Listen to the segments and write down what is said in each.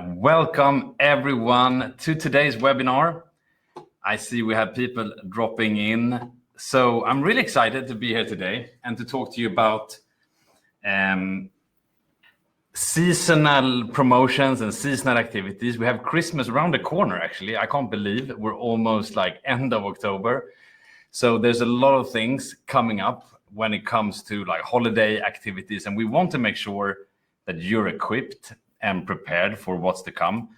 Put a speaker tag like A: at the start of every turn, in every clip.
A: Welcome everyone to today's webinar. I see we have people dropping in. So I'm really excited to be here today and to talk to you about seasonal promotions and seasonal activities. We have Christmas around the corner, actually. I can't believe we're almost like end of October. So there's a lot of things coming up when it comes to like holiday activities, and we want to make sure that you're equipped and prepared for what's to come.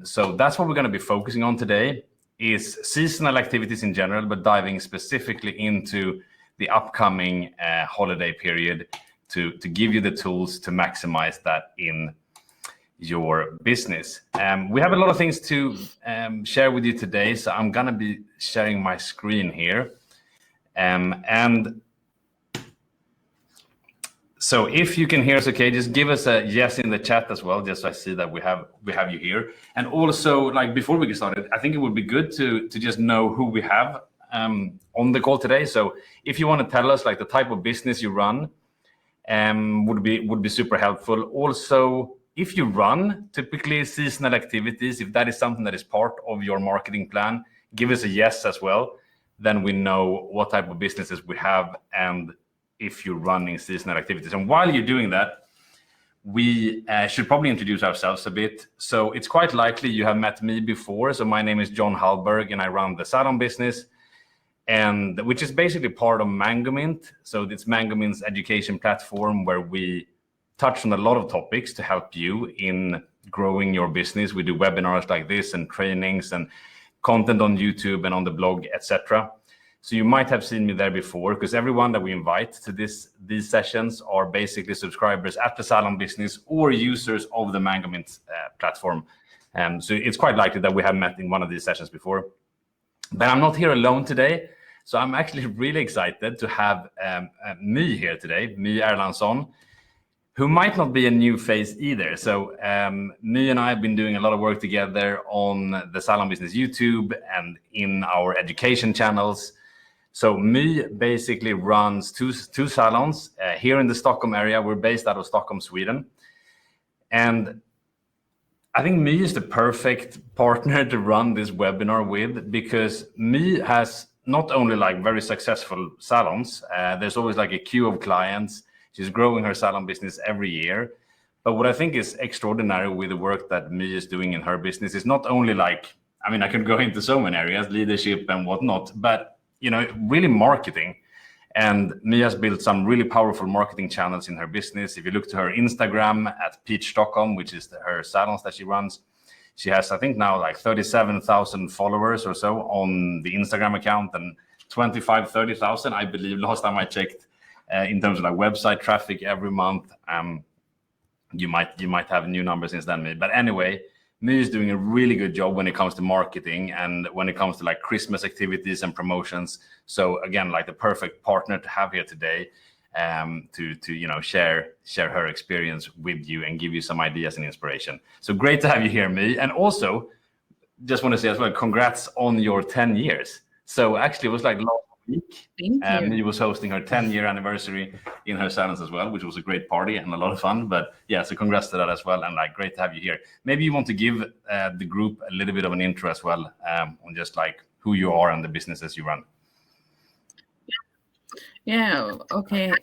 A: So that's what we're going to be focusing on today, is seasonal activities in general, but diving specifically into the upcoming holiday period to give you the tools to maximize that in your business. We have a lot of things to share with you today, so I'm going to be sharing my screen here. And so if you can hear us okay, just give us a yes in the chat as well, just so I see that we have you here. And also, like before we get started, I think it would be good to just know who we have on the call today. So if you want to tell us like the type of business you run, would be super helpful. Also, if you run typically seasonal activities, if that is something that is part of your marketing plan, give us a yes as well. Then we know what type of businesses we have and if you're running seasonal activities. And while you're doing that, we should probably introduce ourselves a bit. So it's quite likely you have met me before. So my name is John Hallberg and I run the salon business, and which is basically part of Mangomint. So it's Mangomint's education platform where we touch on a lot of topics to help you in growing your business. We do webinars like this and trainings and content on YouTube and on the blog, etc. So you might have seen me there before, because everyone that we invite to these sessions are basically subscribers at the salon business or users of the Mangomint platform. So it's quite likely that we have met in one of these sessions before. But I'm not here alone today. So I'm actually really excited to have Me here today, Me Erlandsson, who might not be a new face either. So Me and I have been doing a lot of work together on the salon business YouTube and in our education channels. So Me basically runs two salons here in the Stockholm area. We're based out of Stockholm, Sweden. And I think Me is the perfect partner to run this webinar with, because Me has not only like very successful salons, there's always like a queue of clients. She's growing her salon business every year. But what I think is extraordinary with the work that Me is doing in her business is not only like, I mean, I could go into so many areas, leadership and whatnot, but really marketing. And Me has built some really powerful marketing channels in her business. If you look to her Instagram at Peach Stockholm, which is her salons that she runs, she has, I think now like 37,000 followers or so on the Instagram account, and 30,000, I believe, last time I checked, in terms of like website traffic every month. You might have new numbers since then, Me. But anyway, Me is doing a really good job when it comes to marketing and when it comes to like Christmas activities and promotions. So again, like the perfect partner to have here today, to share her experience with you and give you some ideas and inspiration. So great to have you here, Me. And also, just want to say as well, congrats on your 10 years. So actually, it was like last week. Me was hosting her 10-year anniversary in her salons as well, which was a great party and a lot of fun. But yeah, so congrats to that as well, and like great to have you here. Maybe you want to give the group a little bit of an intro as well, on just like who you are and the businesses you run.
B: Yeah, okay.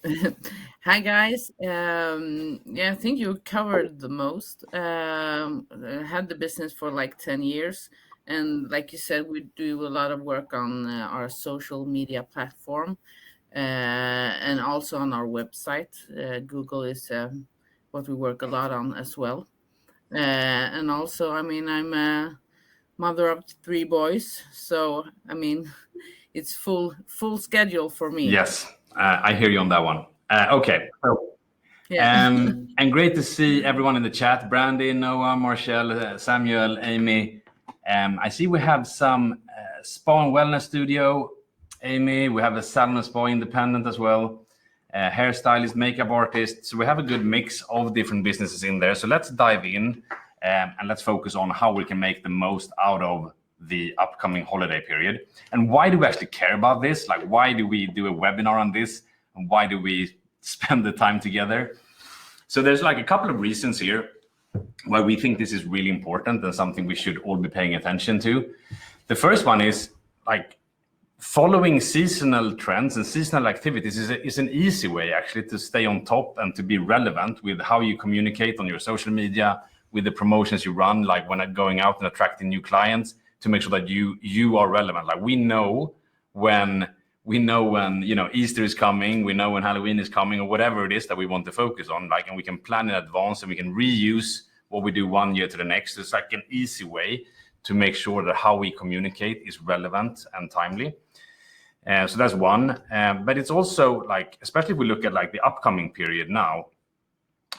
B: Hi guys. I think you covered the most. I had the business for like 10 years. And like you said, we do a lot of work on our social media platform, and also on our website. Google is what we work a lot on as well. And also, I mean, I'm a mother of 3 boys. So, I mean, it's full schedule for me.
A: Yes, I hear you on that one. Okay.
B: Yeah.
A: And great to see everyone in the chat. Brandy, Noah, Marshall, Samuel, Amy. I see we have some spa and wellness studio, Amy. We have a salon and spa independent as well, hairstylist, makeup artist. So we have a good mix of different businesses in there. So let's dive in and let's focus on how we can make the most out of the upcoming holiday period. And why do we actually care about this? Like, why do we do a webinar on this? And why do we spend the time together? So there's like a couple of reasons here. why we think this is really important and something we should all be paying attention to. The first one is like following seasonal trends and seasonal activities is an easy way actually to stay on top and to be relevant with how you communicate on your social media, with the promotions you run, like when going out and attracting new clients, to make sure that you are relevant. Like we know when Easter is coming, we know when Halloween is coming, or whatever it is that we want to focus on, like, and we can plan in advance and we can reuse what we do one year to the next. It's like an easy way to make sure that how we communicate is relevant and timely. So that's one. But it's also like, especially if we look at like the upcoming period now,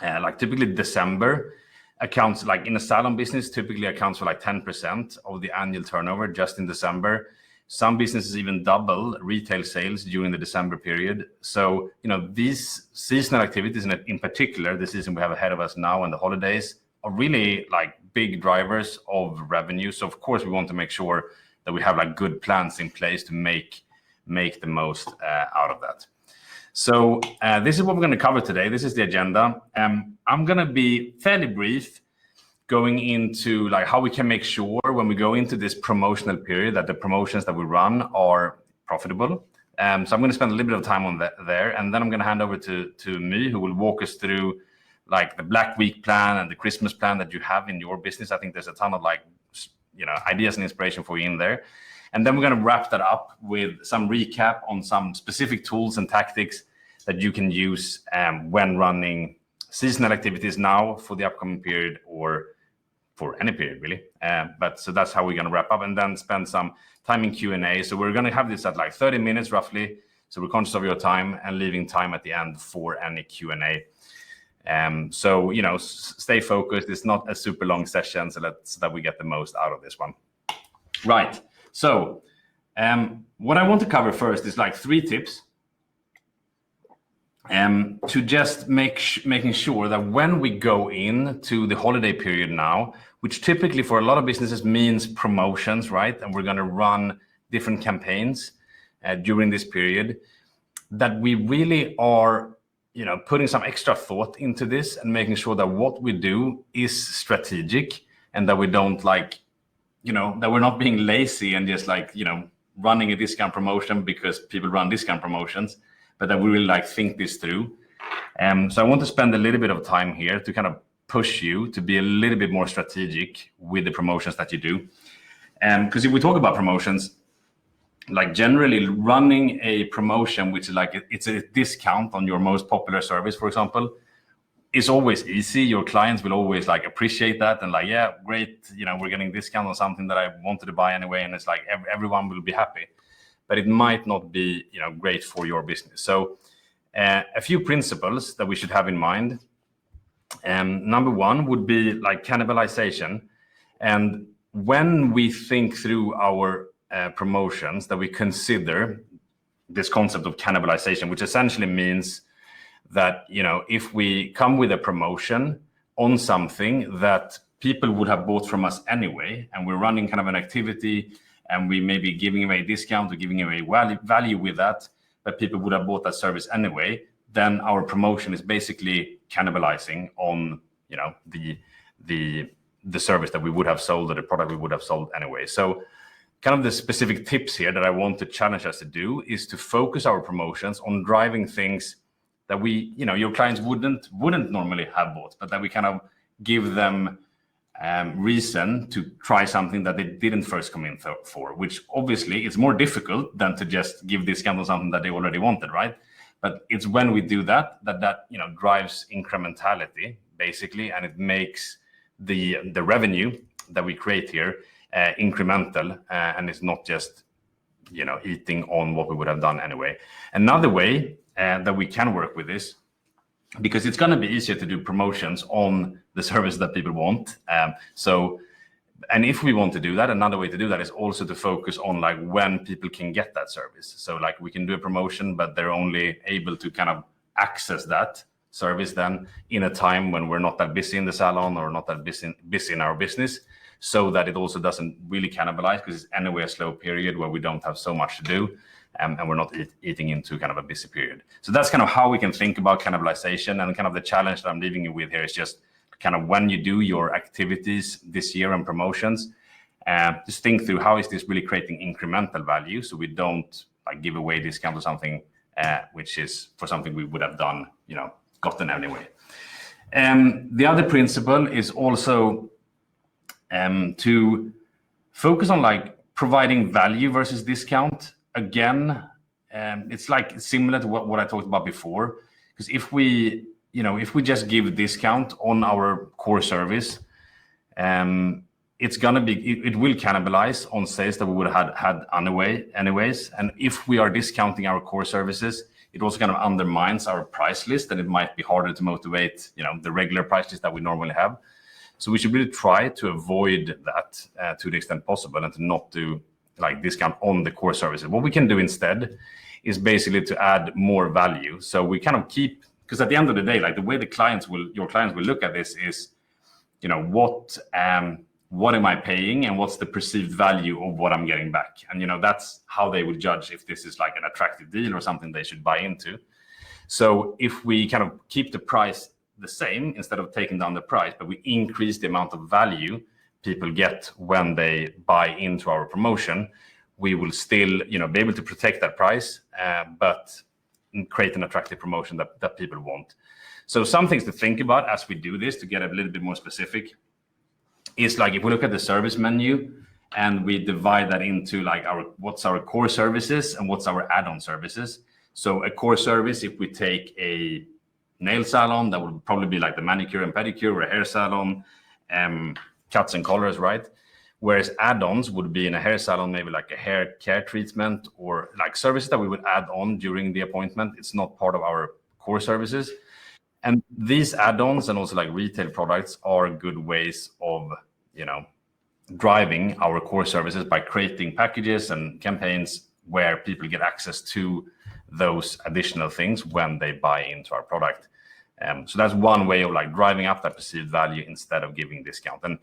A: like typically December accounts, like in a salon business, typically accounts for like 10% of the annual turnover just in December. Some businesses even double retail sales during the December period. So, these seasonal activities, and in particular, the season we have ahead of us now and the holidays, are really like big drivers of revenue. So of course we want to make sure that we have like good plans in place to make the most out of that. So this is what we're going to cover today. This is the agenda. I'm going to be fairly brief, going into like how we can make sure when we go into this promotional period that the promotions that we run are profitable. So I'm going to spend a little bit of time on that there, and then I'm going to hand over to me, who will walk us through like the Black Week plan and the Christmas plan that you have in your business. I think there's a ton of like, ideas and inspiration for you in there. And then we're going to wrap that up with some recap on some specific tools and tactics that you can use when running seasonal activities now for the upcoming period, or for any period really. So that's how we're going to wrap up, and then spend some time in Q&A. So we're going to have this at like 30 minutes roughly. So we're conscious of your time and leaving time at the end for any Q&A. So, stay focused. It's not a super long session, so that we get the most out of this one. Right. So what I want to cover first is like 3 tips to just making sure that when we go into the holiday period now, which typically for a lot of businesses means promotions, right? And we're going to run different campaigns during this period, that we really are putting some extra thought into this and making sure that what we do is strategic, and that we don't that we're not being lazy and just running a discount promotion because people run discount promotions, but that we really think this through. So I want to spend a little bit of time here to kind of push you to be a little bit more strategic with the promotions that you do. Because if we talk about promotions, like generally running a promotion, which is it's a discount on your most popular service, for example, is always easy. Your clients will always appreciate that and yeah, great, we're getting a discount on something that I wanted to buy anyway, and it's everyone will be happy. But it might not be great for your business. So a few principles that we should have in mind. Number one would be cannibalization. And when we think through our promotions, that we consider this concept of cannibalization, which essentially means that if we come with a promotion on something that people would have bought from us anyway, and we're running kind of an activity, and we may be giving away a discount or giving away value with that, but people would have bought that service anyway, then our promotion is basically cannibalizing on the service that we would have sold, or the product we would have sold anyway. So kind of the specific tips here that I want to challenge us to do is to focus our promotions on driving things that your clients wouldn't normally have bought, but that we kind of give them reason to try something that they didn't first come in for, which obviously is more difficult than to just give discount on something that they already wanted, right? But it's when we do that drives incrementality basically, and it makes the revenue that we create here incremental, and it's not just eating on what we would have done anyway. Another way that we can work with this, because it's going to be easier to do promotions on the service that people want. And if we want to do that, another way to do that is also to focus on when people can get that service. So we can do a promotion, but they're only able to kind of access that service then in a time when we're not that busy in the salon or not that busy in our business, so that it also doesn't really cannibalize, because it's anyway a slow period where we don't have so much to do, and we're not eating into kind of a busy period. So that's kind of how we can think about cannibalization, and kind of the challenge that I'm leaving you with here is just kind of when you do your activities this year and promotions, just think through how is this really creating incremental value, so we don't like give away discount or something which is for something we would have done, gotten anyway. The other principle is also to focus on like providing value versus discount. Again, it's like similar to what I talked about before, because if we just give discount on our core service, it will cannibalize on sales that we would have had anyways. And if we are discounting our core services, it also kind of undermines our price list, and it might be harder to motivate, the regular price list that we normally have. So we should really try to avoid that to the extent possible, and to not do like discount on the core services. What we can do instead is basically to add more value. So we kind of keep, because at the end of the day, like the way your clients will look at this is, what am I paying and what's the perceived value of what I'm getting back? And, that's how they will judge if this is like an attractive deal or something they should buy into. So if we kind of keep the price the same instead of taking down the price, but we increase the amount of value people get when they buy into our promotion, we will still, be able to protect that price, but create an attractive promotion that people want. So some things to think about as we do this to get a little bit more specific is like if we look at the service menu and we divide that into like what's our core services and what's our add-on services. So a core service, if we take a nail salon, that would probably be like the manicure and pedicure, or a hair salon, cuts and colors, right? Whereas add-ons would be in a hair salon, maybe like a hair care treatment or like services that we would add on during the appointment. It's not part of our core services. And these add-ons and also like retail products are good ways of, driving our core services by creating packages and campaigns where people get access to those additional things when they buy into our product. So that's one way of like driving up that perceived value instead of giving discount. And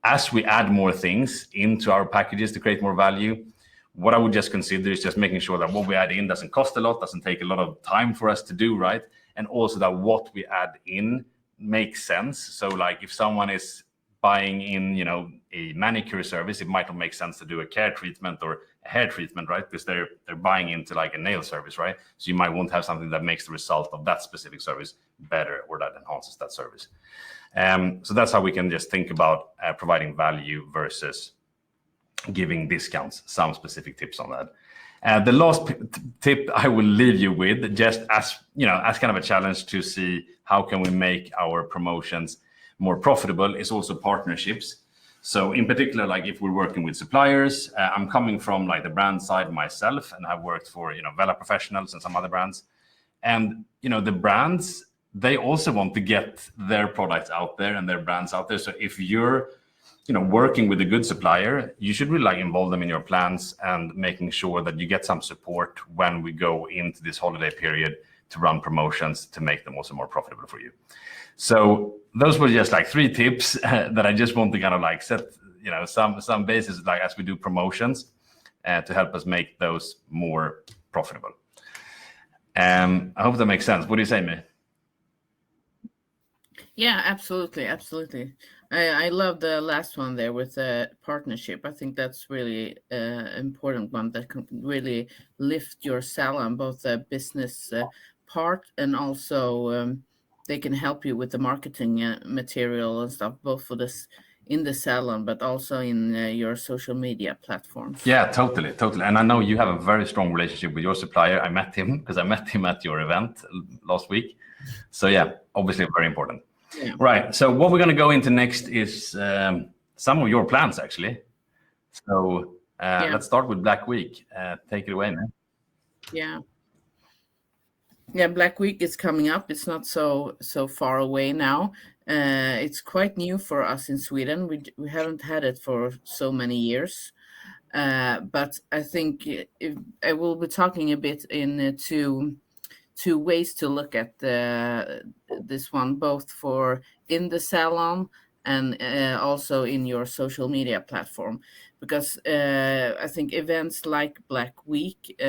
A: as we add more things into our packages to create more value, what I would just consider is just making sure that what we add in doesn't cost a lot, doesn't take a lot of time for us to do, right? And also that what we add in makes sense. So like if someone is buying in, a manicure service, it might not make sense to do a care treatment or a hair treatment, right? Because they're buying into like a nail service, right? So you might want to have something that makes the result of that specific service better, or that enhances that service. So that's how we can just think about providing value versus giving discounts. Some specific tips on that. The last tip I will leave you with, just as kind of a challenge to see how can we make our promotions more profitable, is also partnerships. So in particular, like if we're working with suppliers, I'm coming from like the brand side myself, and I've worked for Vela Professionals and some other brands, and the brands, they also want to get their products out there and their brands out there. So if you're working with a good supplier, you should really like involve them in your plans and making sure that you get some support when we go into this holiday period to run promotions to make them also more profitable for you. So those were just like 3 tips that I just want to kind of like set, some basis like as we do promotions to help us make those more profitable. I hope that makes sense. What do you say, May?
B: Yeah, absolutely. I love the last one there with the partnership. I think that's really important one that can really lift your salon, both the business part, and also they can help you with the marketing material and stuff, both for this in the salon, but also in your social media platforms.
A: Yeah, totally. And I know you have a very strong relationship with your supplier. I met him because I met him at your event last week. So yeah, obviously very important.
B: Yeah.
A: Right. So what we're going to go into next is some of your plans, actually. So let's start with Black Week. Take it away, man.
B: Yeah, Black Week is coming up. It's not so far away now. It's quite new for us in Sweden. We haven't had it for so many years. But I think I will be talking a bit in two ways to look at this one, both for in the salon and also in your social media platform, because I think events like Black Week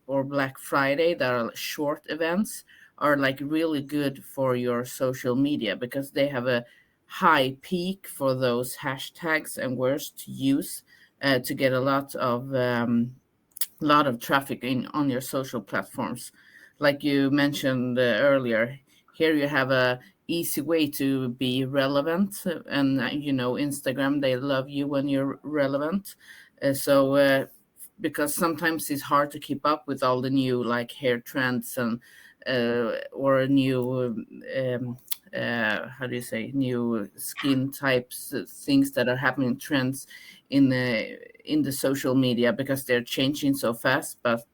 B: or Black Friday, that are short events, are like really good for your social media because they have a high peak for those hashtags and words to use to get a lot of traffic in on your social platforms. Like you mentioned earlier, here you have a easy way to be relevant, and Instagram, they love you when you're relevant. Because sometimes it's hard to keep up with all the new like hair trends and or new how do you say, new skin types, things that are happening, trends in the social media, because they're changing so fast. But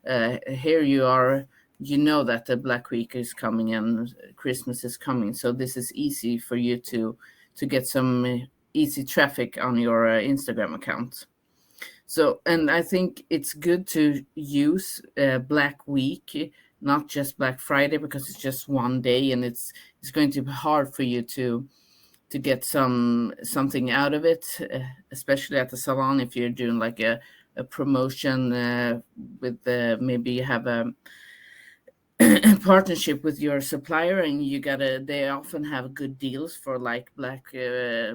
B: here you are, that the Black Week is coming and Christmas is coming, so this is easy for you to get some easy traffic on your Instagram account. So, and I think it's good to use Black Week, not just Black Friday, because it's just one day, and it's going to be hard for you to get something out of it, especially at the salon. If you're doing like a promotion with maybe you have a partnership with your supplier, and they often have good deals for like Black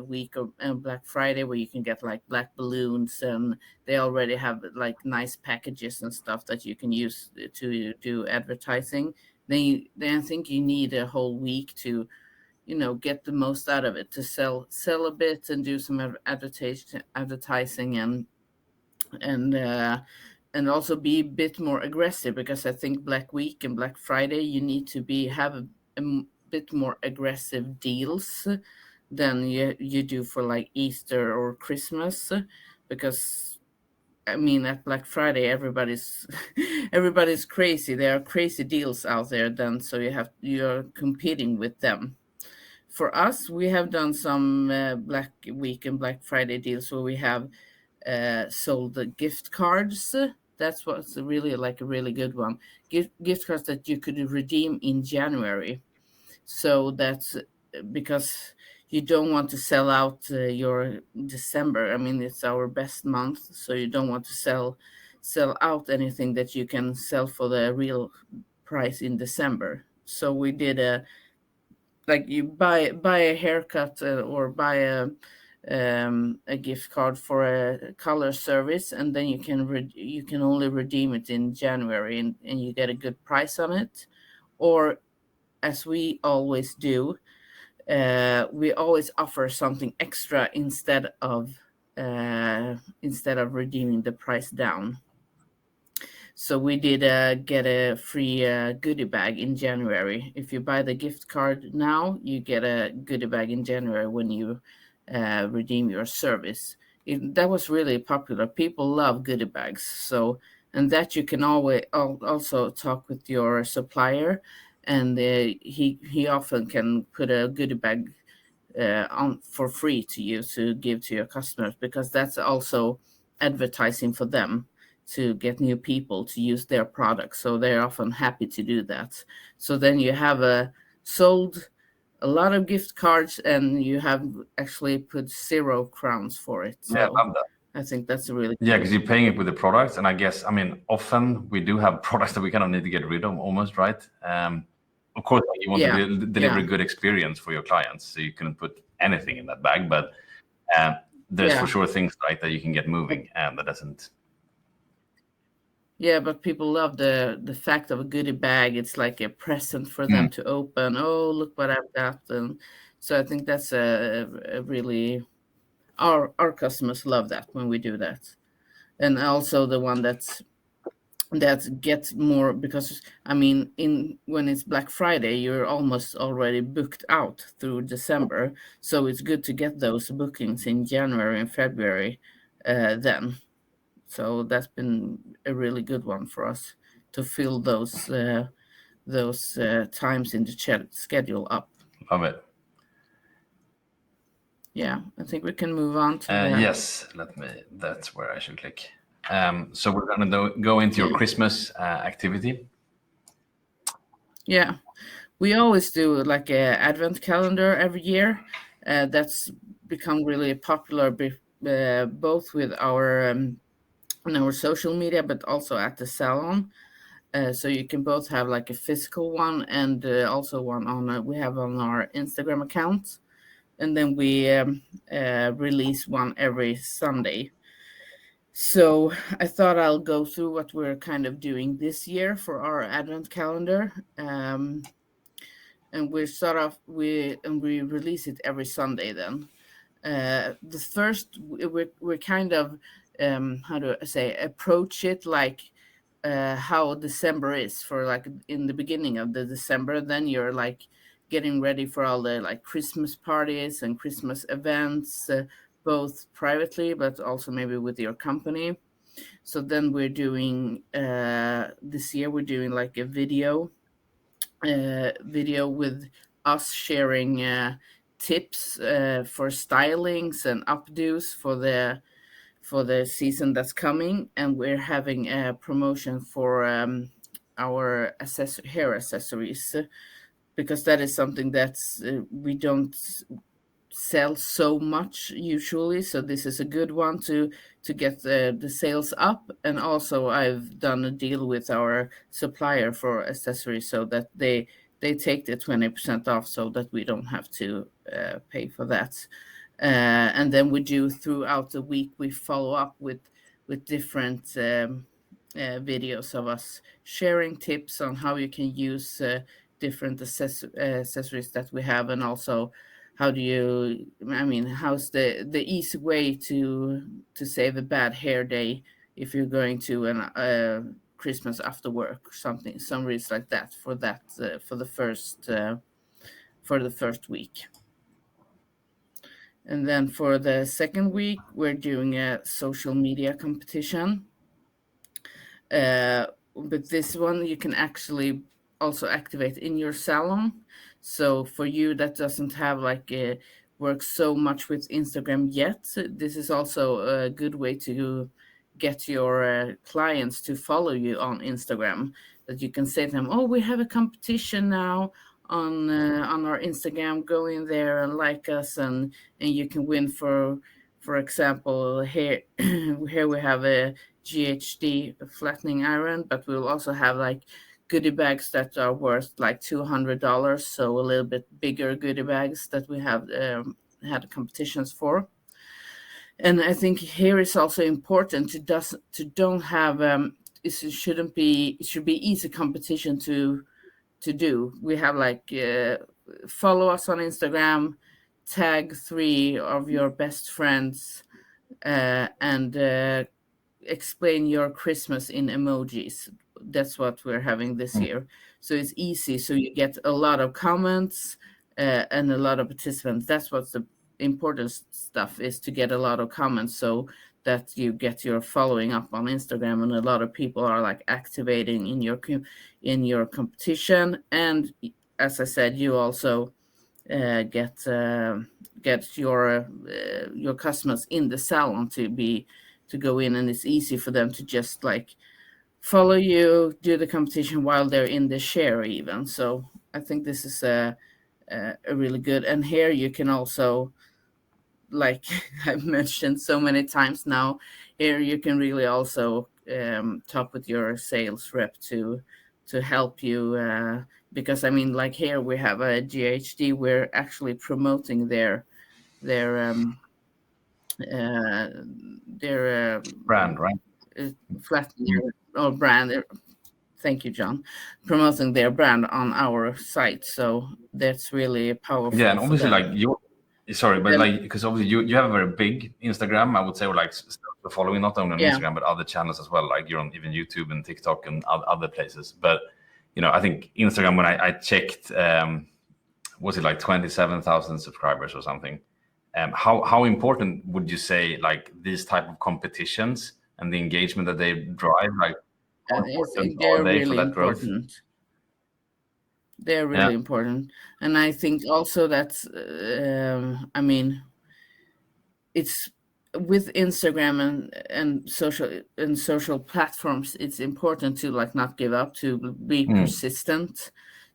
B: Week or Black Friday, where you can get like black balloons, and they already have like nice packages and stuff that you can use to do advertising. Then I think you need a whole week to get the most out of it, to sell a bit and do some advertising, and uh, and also be a bit more aggressive, because I think Black Week and Black Friday, you need to have bit more aggressive deals than you do for like Easter or Christmas, because I mean at Black Friday everybody's everybody's crazy. There are crazy deals out there then, so you're competing with them. For us, we have done some Black Week and Black Friday deals where we have sold the gift cards. That's what's really like a really good one. Gift cards that you could redeem in January. So that's because you don't want to sell out your December. I mean, it's our best month, so you don't want to sell out anything that you can sell for the real price in December. So we did like you buy a haircut or buy a gift card for a color service, and then you can only redeem it in January, and you get a good price on it. Or as we always do, we always offer something extra instead of redeeming the price down. So we did get a free goodie bag in January. If you buy the gift card now, you get a goodie bag in January when you redeem your service. That was really popular. People love goodie bags. So, and that you can always also talk with your supplier, and he often can put a goodie bag on for free to you to give to your customers, because that's also advertising for them to get new people to use their products. So they're often happy to do that. So then you have sold a lot of gift cards, and you have actually put 0 crowns for it. So
A: Yeah, I love that.
B: I think that's a really
A: Yeah, because you're paying it with the products, and I guess, I mean, often we do have products that we kind of need to get rid of, almost, right? Of course, like, you want
B: yeah
A: to deliver
B: yeah
A: a good experience for your clients, so you couldn't put anything in that bag. But there's for
B: yeah
A: sure things like that you can get moving, and that doesn't.
B: yeah. But people love the fact of a goodie bag. It's like a present for
A: Mm.
B: them to open. Oh, look what I've got. And so I think that's a really, our customers love that when we do that. And also the one that gets more, because I mean, in when it's Black Friday, you're almost already booked out through December. So it's good to get those bookings in January and February then. So that's been a really good one for us to fill those times in the schedule up.
A: Love it.
B: Yeah, I think we can move on to the
A: Yes, that's where I should click. So we're going to go into your Christmas activity.
B: yeah. We always do like a advent calendar every year. That's become really popular, both with our on our social media, but also at the salon. So you can both have like a physical one and also one on we have on our Instagram account. and then we release one every Sunday. So I thought I'll go through what we're kind of doing this year for our Advent calendar. And we start off we release it every Sunday then. The first we're kind of how do I say, approach it like how December is, for like in the beginning of the December, then you're like getting ready for all the like Christmas parties and Christmas events, both privately but also maybe with your company. So then we're doing this year we're doing like a video with us sharing tips for stylings and updos for the season that's coming, and we're having a promotion for our hair accessories, because that is something that's we don't sell so much usually. So this is a good one to get the sales up. And also I've done a deal with our supplier for accessories so that they take the 20% off so that we don't have to pay for that. And then we do throughout the week, we follow up with different videos of us sharing tips on how you can use different accessories that we have, and also how do you, I mean, how's the easy way to save a bad hair day if you're going to an Christmas after work, something, some reason like that for the first week. And then for the second week, we're doing a social media competition. But this one you can actually also activate in your salon. So for you that doesn't have like work so much with Instagram yet, this is also a good way to get your clients to follow you on Instagram. That you can say to them, "Oh, we have a competition now on our Instagram. Go in there and like us, and you can win for example, here here we have a GHD flattening iron, but we'll also have like goodie bags that are worth like $200, so a little bit bigger goodie bags that we have had competitions for." And I think here it's also important to don't have it shouldn't be, it should be easy competition to do. We have like follow us on Instagram, tag 3 of your best friends, and explain your Christmas in emojis. That's what we're having this year. So it's easy. So you get a lot of comments and a lot of participants. That's what's the important stuff, is to get a lot of comments so that you get your following up on Instagram, and a lot of people are like activating in your competition. And as I said, you also get your customers in the salon to go in, and it's easy for them to just like follow you, do the competition while they're in the share even. So I think this is a really good. And here you can also, like I've mentioned so many times now, here you can really also talk with your sales rep to help you, because I mean, like here we have a GHD, we're actually promoting their
A: Brand, right?
B: flat or brand. Thank you, John. Promoting their brand on our site, so that's really powerful.
A: Yeah, and obviously,
B: them.
A: like you, sorry, but like because obviously you have a very big Instagram, I would say, or like following not only on
B: Yeah.
A: Instagram but other channels as well. Like you're on even YouTube and TikTok and other places. But you know, I think Instagram, when I checked, was it like 27,000 subscribers or something? How important would you say like these type of competitions and the engagement that they drive, like how important
B: They're
A: are they for
B: really
A: that growth?
B: important. They're really important, and I think also that's I mean, it's with Instagram and social platforms, it's important to like not give up, to be persistent,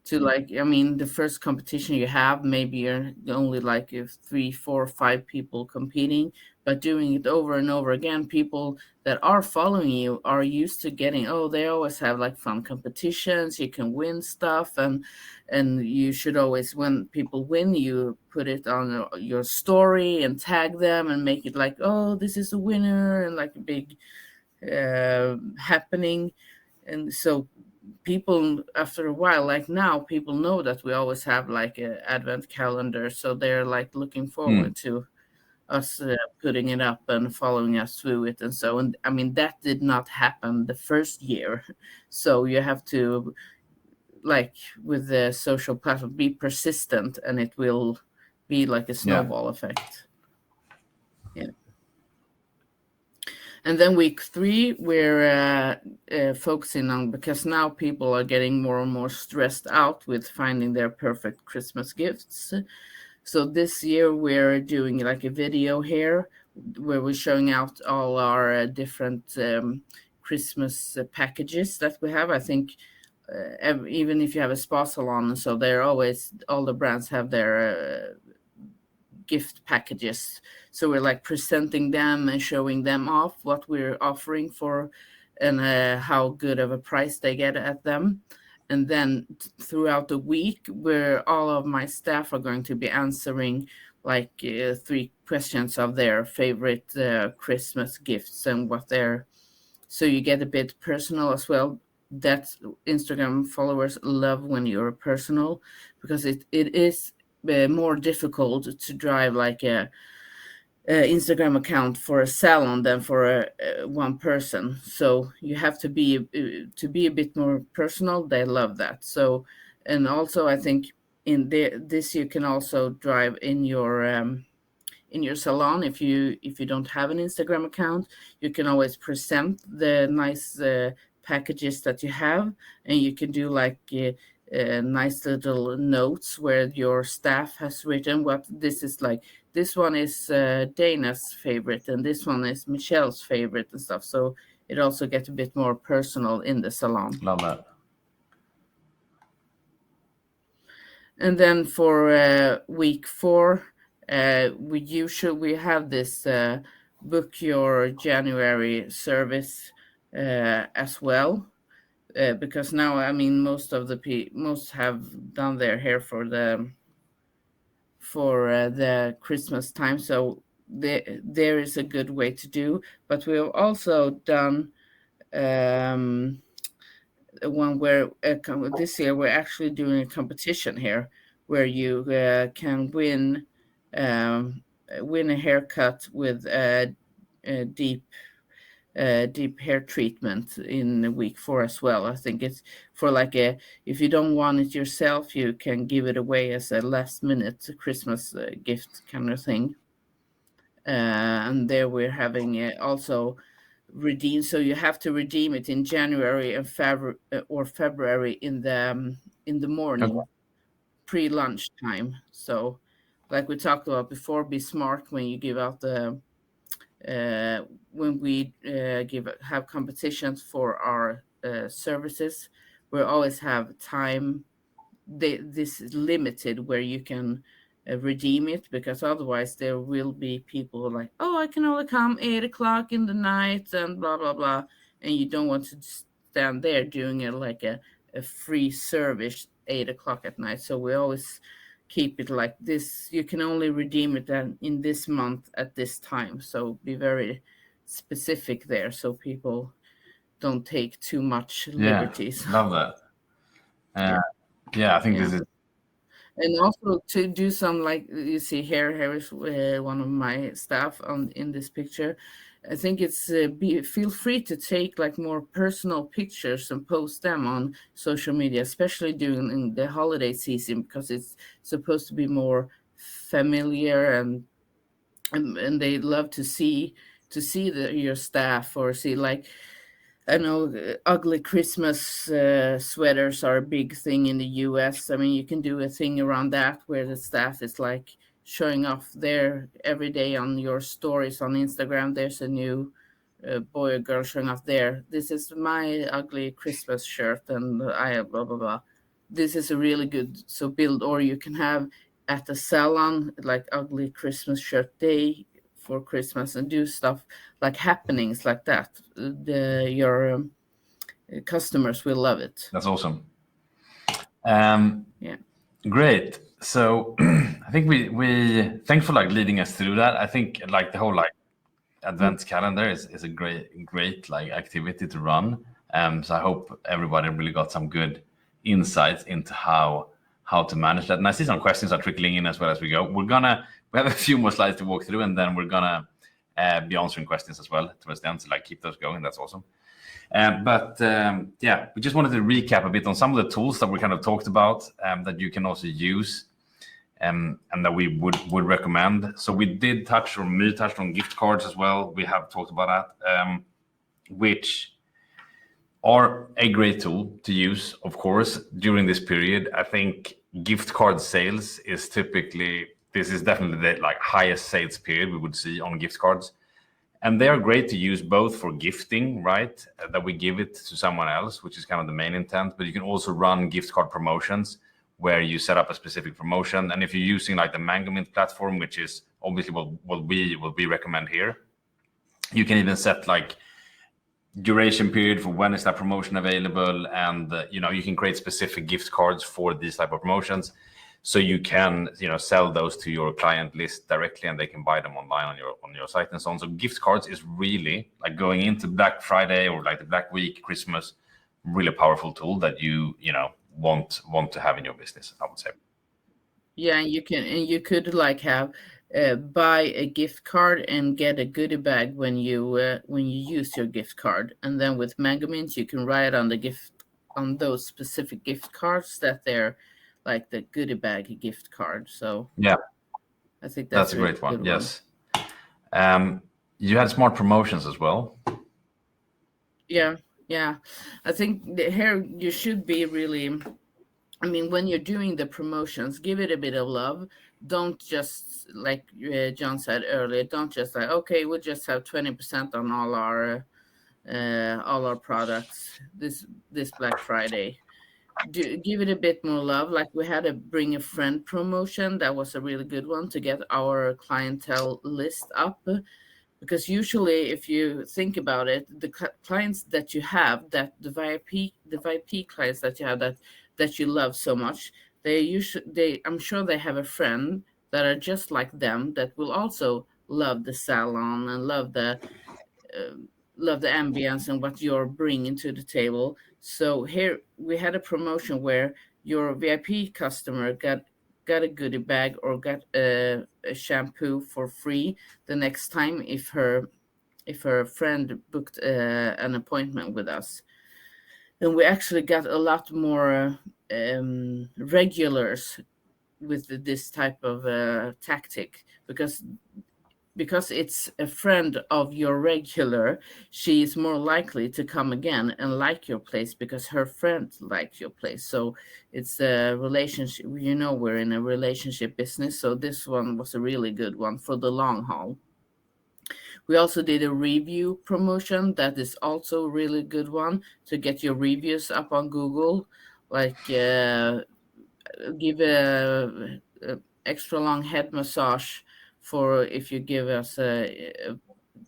B: to like, I mean, the first competition you have, maybe you're only like if 3 4 5 people competing, but doing it over and over again, people that are following you are used to getting, oh, they always have like fun competitions, you can win stuff, and you should always, when people win, you put it on your story and tag them and make it like, oh, this is a winner, and like a big happening. And so people, after a while, like now, people know that we always have like a advent calendar, so they're like looking forward to us putting it up and following us through it. And so, and I mean, that did not happen the first year. So you have to, like with the social platform, be persistent, and it will be like a snowball effect. Yeah. And then week 3, we're focusing on, because now people are getting more and more stressed out with finding their perfect Christmas gifts. So this year we're doing like a video here where we're showing out all our different Christmas packages that we have. I think even if you have a spa salon, so they're always, all the brands have their gift packages. So we're like presenting them and showing them off what we're offering for, and how good of a price they get at them. And then throughout the week, where all of my staff are going to be answering like 3 questions of their favorite Christmas gifts and what they're, so you get a bit personal as well. That Instagram followers love when you're personal, because it is more difficult to drive like a Instagram account for a salon than for a one person. So you have to be a bit more personal. They love that. So, and also I think this you can also drive in your salon. If you don't have an Instagram account, you can always present the nice packages that you have, and you can do like nice little notes where your staff has written what this is like. This one is Dana's favorite, and this one is Michelle's favorite, and stuff. So it also gets a bit more personal in the salon.
A: Love that.
B: And then for week 4, we have this book your January service as well, because now, I mean, most have done their hair for the Christmas time, so there is a good way to do. But we have also done one where this year we're actually doing a competition here where you can win a haircut with a deep hair treatment in week 4 as well. I think it's for like if you don't want it yourself, you can give it away as a last minute Christmas gift kind of thing. And there we're having also redeem, so you have to redeem it in January and February in the morning,
A: Okay.
B: pre-lunch time. So like we talked about before, be smart when you give out the when we have competitions for our services. We always have time, this is limited where you can redeem it, because otherwise there will be people like, oh, I can only come 8 o'clock in the night and blah blah blah, and you don't want to stand there doing it like a free service 8 o'clock at night. So we always keep it like this, you can only redeem it in this month at this time. So be very specific there, so people don't take too much liberties.
A: Love that. I think this is.
B: And also to do some, like you see here, here is one of my staff in this picture. I think it's feel free to take like more personal pictures and post them on social media, especially during the holiday season, because it's supposed to be more familiar, and they love to see your staff, or see like, I know ugly Christmas sweaters are a big thing in the US. I mean, you can do a thing around that where the staff is like showing off there every day on your stories on Instagram. There's a new boy or girl showing off there. This is my ugly Christmas shirt, and I blah blah blah. this is a really good build, or you can have at the salon like ugly Christmas shirt day for Christmas and do stuff like happenings like that. Your customers will love it.
A: That's awesome.
B: Yeah.
A: Great. So I think we thanks for like leading us through that. I think like the whole like advent calendar is a great like activity to run. So I hope everybody really got some good insights into how to manage that. And I see some questions are trickling in as well as we go. We have a few more slides to walk through, and then we're gonna be answering questions as well towards the end. So like keep those going. That's awesome. Yeah, we just wanted to recap a bit on some of the tools that we kind of talked about that you can also use and that we would recommend. So we did touched on gift cards as well. We have talked about that, which are a great tool to use, of course, during this period. I think gift card sales is definitely the like highest sales period we would see on gift cards. And they are great to use both for gifting, right? That we give it to someone else, which is kind of the main intent. But you can also run gift card promotions where you set up a specific promotion. And if you're using like the MangoMint platform, which is obviously what we recommend here, you can even set like duration period for when is that promotion available, and you can create specific gift cards for these type of promotions. So you can, sell those to your client list directly, and they can buy them online on your site and so on. So gift cards is really like going into Black Friday or like the Black Week, Christmas, really powerful tool that you want to have in your business, I would say.
B: Yeah, and you could like have buy a gift card and get a goodie bag when you use your gift card, and then with MangoMint you can write on those specific gift cards that they're like the goodie bag gift card. So
A: yeah,
B: I think
A: that's a great one. Yes. You had smart promotions as well.
B: Yeah, I think here you should be really, I mean, when you're doing the promotions, give it a bit of love. Don't just like John said earlier, don't just like, okay, we'll just have 20% on all our products this Black Friday. Give it a bit more love. Like we had a bring a friend promotion that was a really good one to get our clientele list up, because usually if you think about it, the clients that you have, that the VIP clients that you have that you love so much, I'm sure they have a friend that are just like them that will also love the salon and love the ambience and what you're bringing to the table. So here we had a promotion where your VIP customer got a goodie bag or got a shampoo for free the next time if her friend booked an appointment with us. And we actually got a lot more regulars with this type of tactic, because it's a friend of your regular, she is more likely to come again and like your place because her friend likes your place. So it's a relationship. We're in a relationship business, so this one was a really good one for the long haul. We also did a review promotion that is also a really good one to get your reviews up on Google, like give a extra long head massage for if you give us a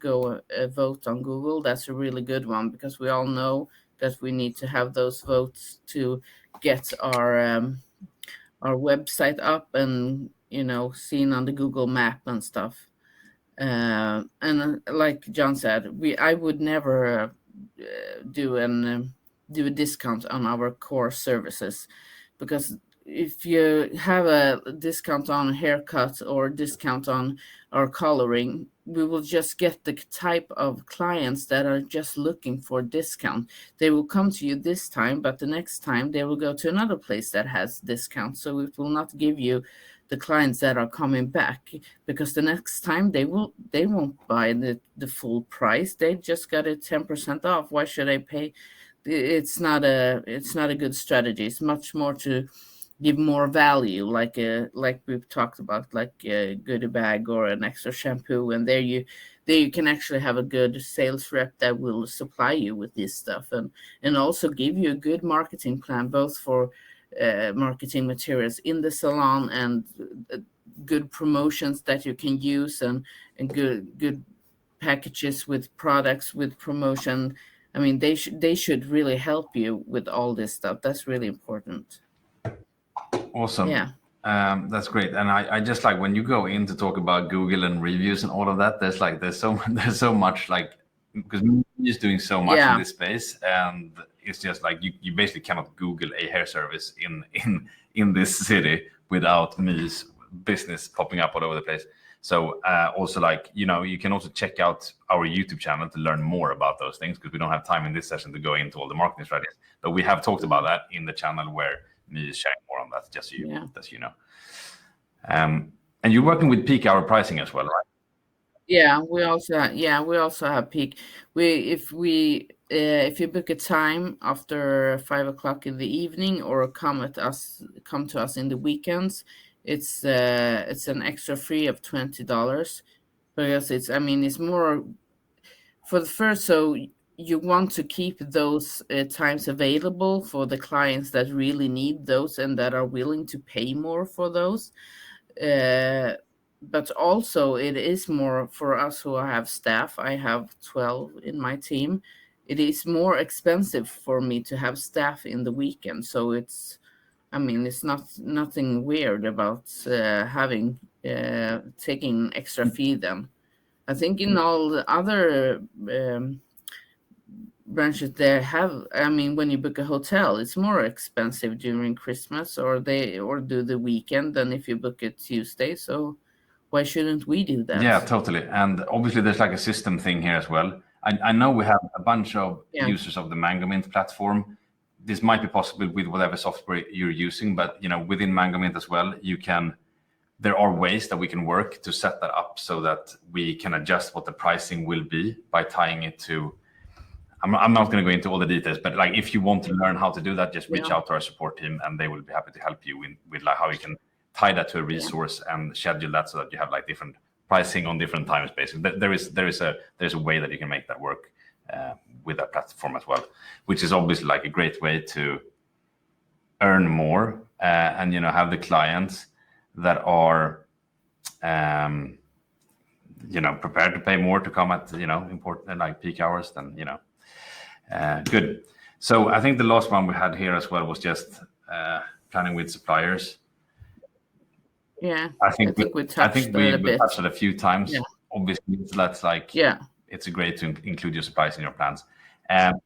B: vote on Google. That's a really good one, because we all know that we need to have those votes to get our website up and seen on the Google map and stuff. And like John said, I would never do a discount on our core services, because if you have a discount on haircut or discount on our coloring, we will just get the type of clients that are just looking for discount. They will come to you this time, but the next time they will go to another place that has discount. So it will not give you the clients that are coming back, because the next time they won't buy the full price. They just got it 10% off. Why should I pay? It's not a good strategy. It's much more to give more value, like we've talked about, like a goodie bag or an extra shampoo, and there you can actually have a good sales rep that will supply you with this stuff, and also give you a good marketing plan, both for marketing materials in the salon, and good promotions that you can use, and good packages with products with promotion. I mean, they should really help you with all this stuff. That's really important.
A: Awesome.
B: Yeah.
A: That's great. And I just like when you go in to talk about Google and reviews and all of that, there's so much, like, because is doing so much in this space, and it's just like you basically cannot Google a hair service in this city without My's business popping up all over the place. So also, like, you can also check out our YouTube channel to learn more about those things, because we don't have time in this session to go into all the marketing strategies, but we have talked about that in the channel where My is sharing more on that, just so you know. And you're working with peak hour pricing as well, right?
B: Yeah, we also have peak. If you book a time after 5 o'clock in the evening, or come to us in the weekends, it's an extra fee of $20, because it's more for the first. So you want to keep those times available for the clients that really need those and that are willing to pay more for those. But also it is more for us who have staff. I have 12 in my team. It is more expensive for me to have staff in the weekend. So it's nothing weird about taking extra fee then. I think in all the other branches they have, when you book a hotel, it's more expensive during Christmas or do the weekend than if you book it Tuesday. So why shouldn't we do that?
A: Yeah, totally. And obviously there's like a system thing here as well. I know we have a bunch of users of the MangoMint platform. This might be possible with whatever software you're using, but within MangoMint as well, there are ways that we can work to set that up so that we can adjust what the pricing will be by tying it to. I'm not going to go into all the details, but like if you want to learn how to do that, just reach out to our support team, and they will be happy to help you with like how you can tie that to a resource and schedule that so that you have like different pricing on different times. Basically, there's a way that you can make that work with that platform as well, which is obviously like a great way to earn more and have the clients that are prepared to pay more to come at important like peak hours. Then good. So I think the last one we had here as well was just planning with suppliers.
B: Yeah,
A: I think we touched it a few times.
B: Yeah.
A: Obviously, so that's like it's great to include your suppliers in your plans.
B: And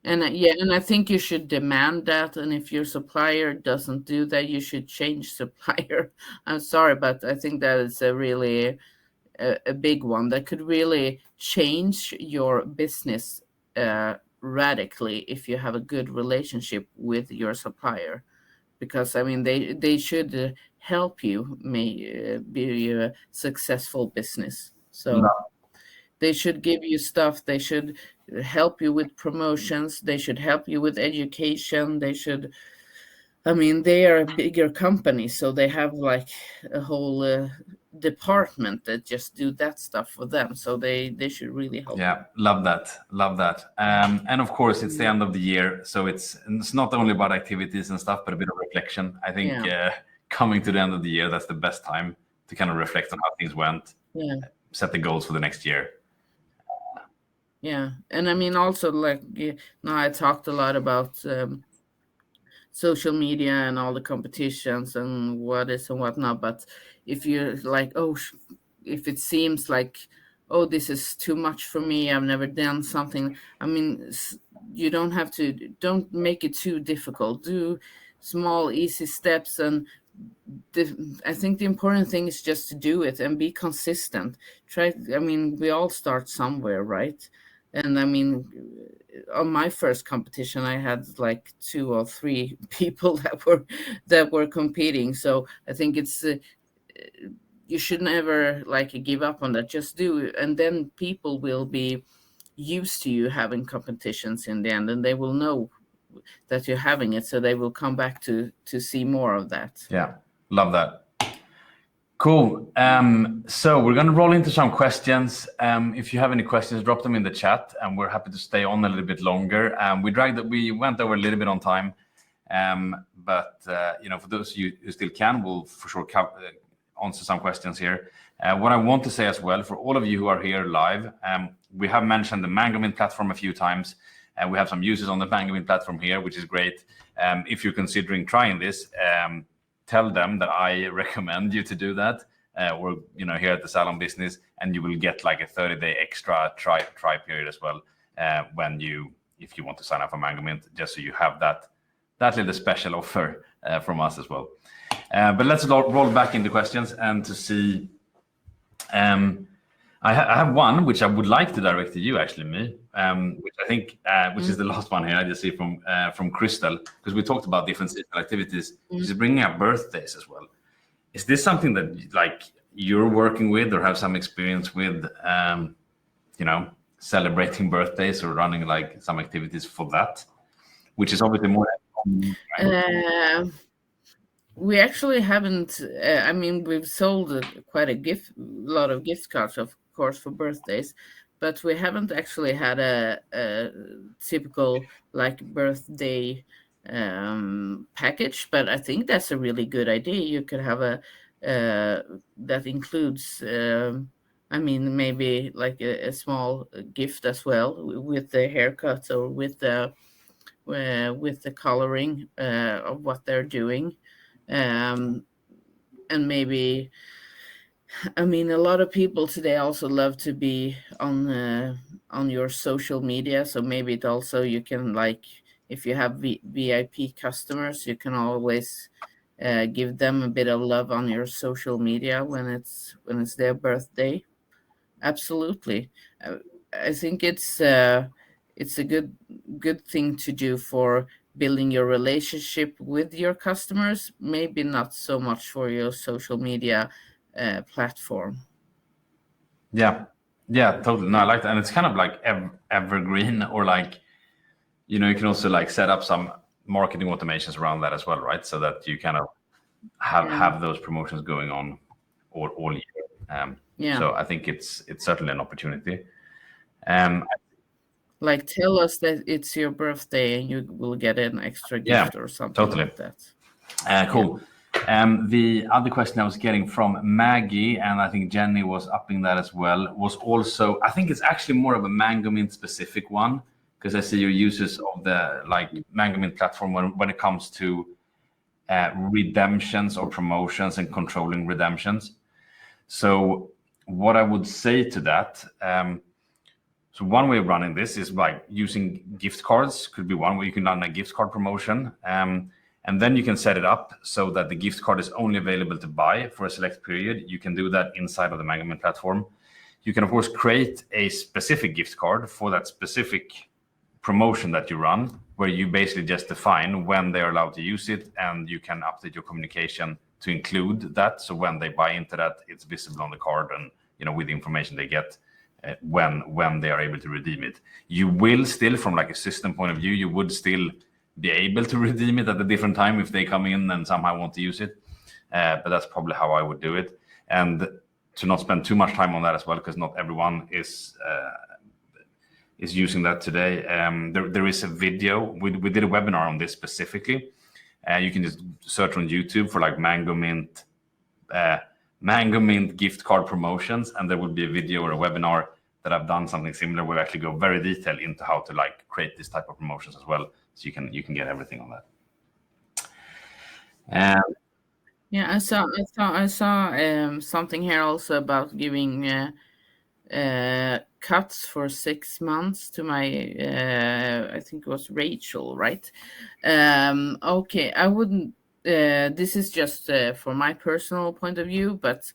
B: I think you should demand that. And if your supplier doesn't do that, you should change supplier. I'm sorry, but I think that is a really a big one that could really change your business radically if you have a good relationship with your supplier, because they should help you be a successful business. So they should give you stuff. They should help you with promotions. They should help you with education. They should. They are a bigger company, so they have like a whole department that just do that stuff for them. So they should really help.
A: Yeah, love that. And of course, it's the end of the year, so it's not only about activities and stuff, but a bit of reflection. I think coming to the end of the year, that's the best time to kind of reflect on how things went.
B: Yeah.
A: Set the goals for the next year.
B: Yeah, and also like now I talked a lot about social media and all the competitions and what is and what not. But if you're like, if it seems like, this is too much for me, I've never done something. You don't make it too difficult. Do small, easy steps. And I think the important thing is just to do it and be consistent. We all start somewhere, right? And on my first competition, I had like 2 or 3 people that were competing. So I think it's you should never like give up on that. Just do it, and then people will be used to you having competitions in the end, and they will know that you're having it, so they will come back to see more of that.
A: Yeah, love that. Cool. So we're going to roll into some questions. If you have any questions, drop them in the chat, and we're happy to stay on a little bit longer. We went over a little bit on time, but for those of you who still can, we'll for sure answer some questions here. What I want to say as well, for all of you who are here live, we have mentioned the MangoMint platform a few times, and we have some users on the MangoMint platform here, which is great. If you're considering trying this, tell them that I recommend you to do that. Or here at the Salon Business, and you will get like a 30-day extra try period as well if you want to sign up for MangoMint, just so you have that little special offer from us as well. But let's roll back into questions and to see. I have one which I would like to direct to you, actually, Mi, which I think which is the last one here. I just see from Crystal, because we talked about different seasonal activities. She's bringing up birthdays as well. Is this something that like you're working with or have some experience with, celebrating birthdays or running like some activities for that, which is obviously more.
B: We actually haven't. We've sold quite a lot of gift cards, of course, for birthdays, but we haven't actually had a typical like birthday package. But I think that's a really good idea. You could have a that includes maybe like a small gift as well with the haircut or with the coloring of what they're doing, and maybe a lot of people today also love to be on your social media, so maybe it also you can, like, if you have VIP customers, you can always give them a bit of love on your social media when it's their birthday. Absolutely. I think it's a good thing to do for building your relationship with your customers, maybe not so much for your social media platform.
A: Yeah, totally. No, I like that. And it's kind of like evergreen, or like, you can also like set up some marketing automations around that as well, right? So that you kind of have those promotions going on all year. So I think it's certainly an opportunity.
B: Like, tell us that it's your birthday and you will get an extra gift or something like that.
A: Cool. The other question I was getting from Maggie, and I think Jenny was upping that as well, was also, I think it's actually more of a MangoMint specific one, because I see your users of the like MangoMint platform when it comes to redemptions or promotions and controlling redemptions. So what I would say to that, so one way of running this is by using gift cards. Could be one where you can run a gift card promotion, and then you can set it up so that the gift card is only available to buy for a select period. You can do that inside of the MangoMint platform. You can, of course, create a specific gift card for that specific promotion that you run, where you basically just define when they're allowed to use it, and you can update your communication to include that. So when they buy into that, it's visible on the card, and with the information they get when they are able to redeem it. You will still, from like a system point of view, you would still be able to redeem it at a different time if they come in and somehow want to use it. But that's probably how I would do it. And to not spend too much time on that as well, because not everyone is using that today. There is a video. We did a webinar on this specifically. You can just search on YouTube for like MangoMint gift card promotions, and there will be a video or a webinar that I've done something similar, where we actually go very detailed into how to like create this type of promotions as well. So you can get everything on that.
B: I saw something here also about giving cuts for 6 months to my I think it was Rachel, right? Okay, I wouldn't. This is just for my personal point of view, but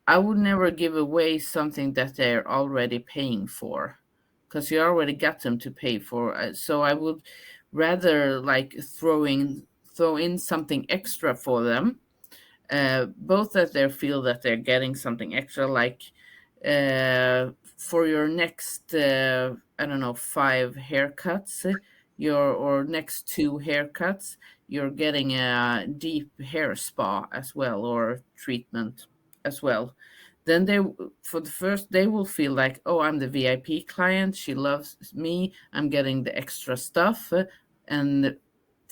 B: I would never give away something that they're already paying for, because you already got them to pay for. So I would rather like throw in something extra for them, both that they feel that they're getting something extra, like for your next 5 haircuts, or next 2 haircuts, you're getting a deep hair spa as well, or treatment as well. Then they will feel like, oh, I'm the VIP client, she loves me, I'm getting the extra stuff, and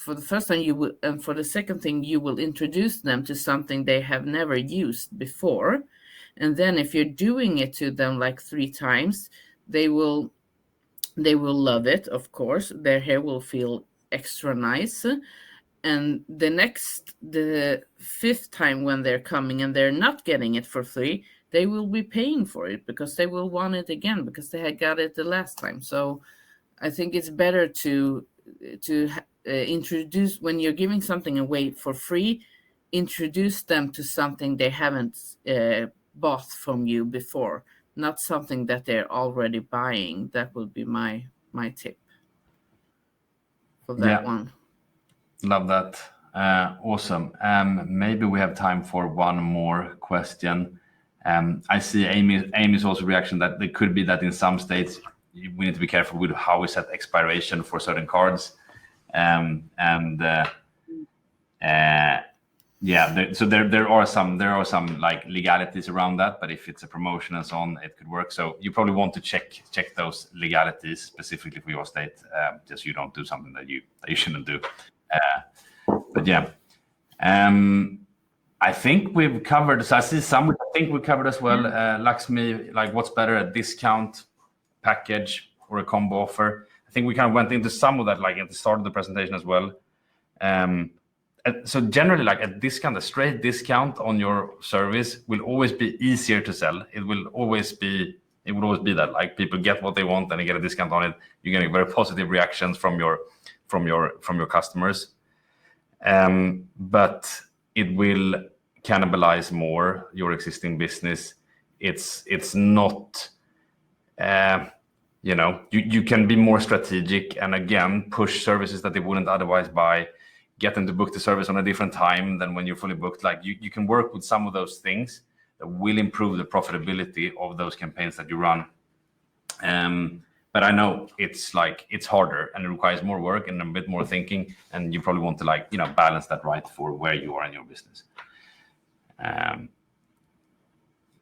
B: for the first time you will, and for the second thing you will introduce them to something they have never used before, and then if you're doing it to them like 3 times, they will love it. Of course, their hair will feel extra nice, and the 5th time when they're coming and they're not getting it for free, they will be paying for it because they will want it again because they had got it the last time. So I think it's better to introduce, when you're giving something away for free, introduce them to something they haven't bought from you before, not something that they're already buying. That would be my tip for that one.
A: Love that. Awesome. Maybe we have time for one more question. I see Amy's also reaction that there could be that in some states we need to be careful with how we set expiration for certain cards. So there are some like legalities around that, but if it's a promotion and so on, it could work. So you probably want to check those legalities specifically for your state, just so you don't do something that you shouldn't do. But yeah, I think we've covered. So I see some which I think we covered as well. Lakshmi, like what's better, a discount package or a combo offer? I think we kind of went into some of that like at the start of the presentation as well. So generally, like a straight discount on your service will always be easier to sell. It will always be that like people get what they want and they get a discount on it. You're getting very positive reactions from your customers. But it will cannibalize more your existing business. It's not, you can be more strategic and again push services that they wouldn't otherwise buy. Get them to book the service on a different time than when you're fully booked. Like you can work with some of those things that will improve the profitability of those campaigns that you run. But I know it's harder and it requires more work and a bit more thinking, and you probably want to balance that right for where you are in your business.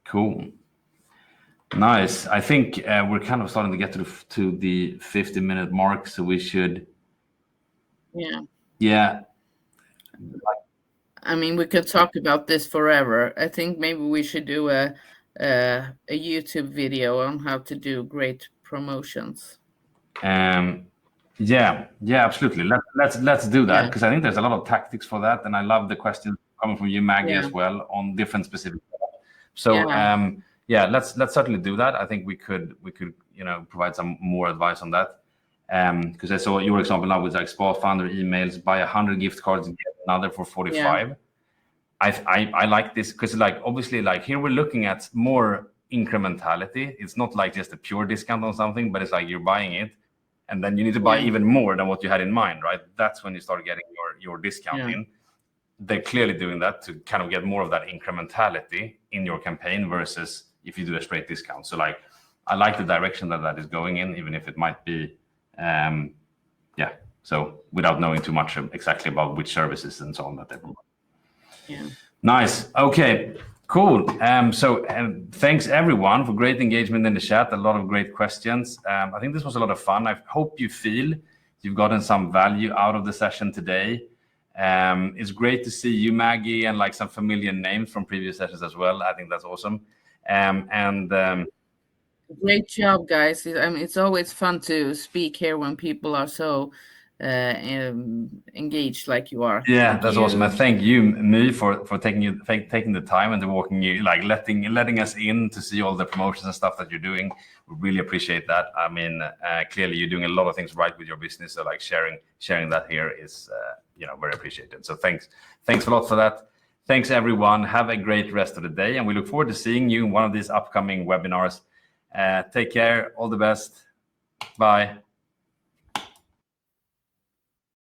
A: Cool. Nice. I think we're kind of starting to get to the 50-minute mark, so we should. Yeah.
B: I mean, we could talk about this forever. I think maybe we should do a YouTube video on how to do great promotions.
A: Yeah, absolutely. Let's do that because I think there's a lot of tactics for that, and I love the questions coming from you, Maggie, as well on different specific. So let's certainly do that. I think we could provide some more advice on that. Because I saw your example now with like Spa Founder emails, buy 100 gift cards and get another for 45. I like this because like obviously like here we're looking at more incrementality. It's not like just a pure discount on something, but it's like you're buying it and then you need to buy even more than what you had in mind, right? That's when you start getting your discount in. They're clearly doing that to kind of get more of that incrementality in your campaign versus if you do a straight discount. So like I like the direction that is going in, even if it might be so without knowing too much exactly about which services and so on that they provide. Nice. Okay, cool. So thanks everyone for great engagement in the chat. A lot of great questions. I think this was a lot of fun. I hope you feel you've gotten some value out of the session today. It's great to see you, Maggie, and like some familiar names from previous sessions as well. I think that's awesome.
B: Great job, guys. I mean, it's always fun to speak here when people are so engaged like you are.
A: Yeah, that's awesome. And thank you, Me, for taking the time and walking you, like letting us in to see all the promotions and stuff that you're doing. We really appreciate that. I mean, clearly you're doing a lot of things right with your business. So like sharing that here is very appreciated. So thanks a lot for that. Thanks everyone. Have a great rest of the day, and we look forward to seeing you in one of these upcoming webinars. Take care. All the best. Bye.